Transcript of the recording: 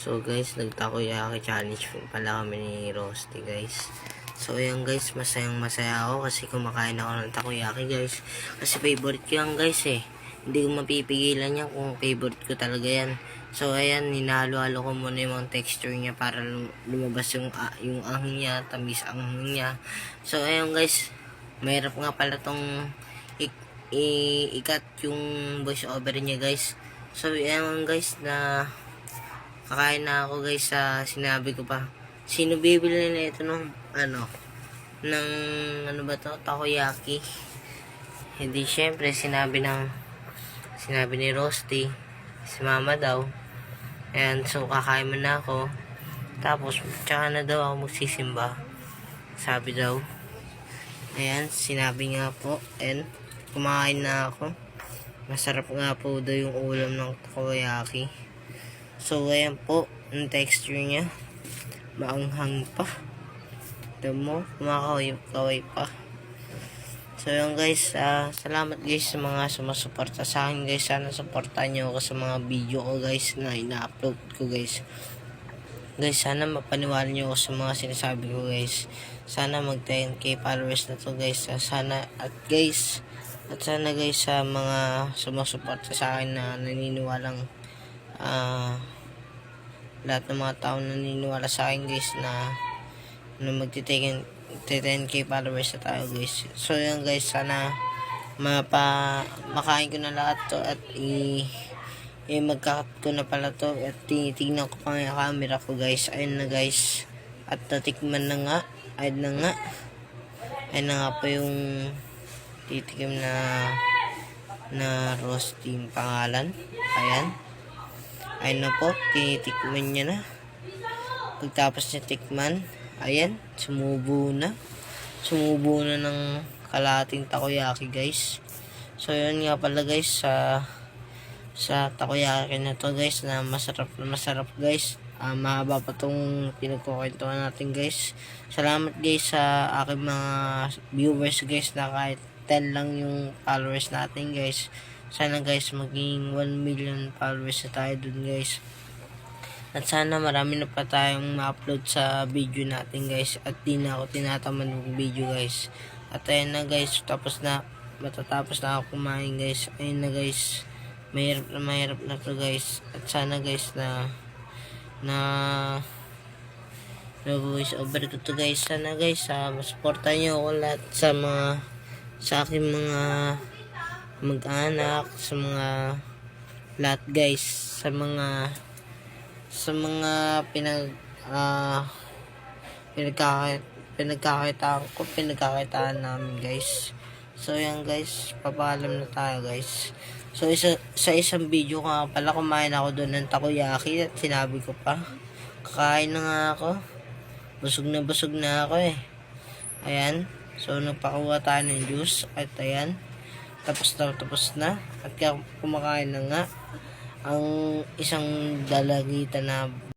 So guys, nagtakoyaki challenge pala kami ni Rusty guys. So ayan guys, masayang masaya ako kasi kumakain ako ng takoyaki guys. Kasi favorite ko yan guys eh. Hindi ko mapipigilan yan kung favorite ko talaga yan. So ayan, hinalo-halo ko muna yung mga texture niya para lumabas yung angin niya, tamis ang angin niya. So ayan guys, mahirap nga pala tong ikat yung voice over niya guys. So ayan guys, na kakain na ako guys. Sinabi ko pa, sino bibili na ito ng ano ba to, takoyaki? Hindi, syempre sinabi ni Rusty, si mama daw. Ayan, so kakain mo na ako, tapos tsaka na daw ako magsisimba, sabi daw. Ayan, sinabi nga po. And kumakain na ako. Masarap nga po daw yung ulam ng takoyaki. So ayan po, ang texture niya, maanghang pa. Tignan mo, kumakaway pa. So yun guys, salamat guys sa mga sumasuporta sa akin guys. Sana supportan nyo ako sa mga video ko guys na ina-upload ko guys. Guys, sana mapaniwala nyo ako sa mga sinasabi ko guys. Sana mag 10k followers na to guys. Sana guys sa mga sumasuporta sa akin na naniniwalang lahat ng mga tao naniniwala sa akin guys na magti-10k followers na tayo guys. So yun guys, sana makain ko na lahat to at magkakat ko na pala to at tinitignan ko pa yung camera ko guys. Ayun na guys, at natikman na nga. Ayun na nga po yung titikim na Rusty yung pangalan. Ayun na po, tinitikman niya na. Pagtapos niya tikman, ayan, sumubo na ng kalating takoyaki guys. So yun nga pala guys, sa takoyaki na to guys, na masarap guys. Mahaba pa tong pinagkukwentuhan natin guys. Salamat guys sa aking mga viewers guys, na kahit 10 lang yung followers natin guys. Sana guys maging 1 million followers na tayo dun guys. At sana marami na pa tayong ma-upload sa video natin guys. At di na ako tinatamad ng video guys. At ayun na guys, matatapos na ako kumain guys. Ayun na guys, mahirap na to guys. At sana guys na voice over ko to guys. Sana guys, masuportan nyo ako lahat sa aking mga mag-anak, sa mga lahat guys, sa mga pinagkakitaan namin guys. So yan guys, papaalam na tayo guys. So sa isang video nga pala, kumain ako doon ng takoyaki at sinabi ko pa, kakain na nga ako, busog na ako eh. Ayan, so nagpakuha tayo ng juice at ayan, tapos na at kumakain na nga ang isang dalagitan na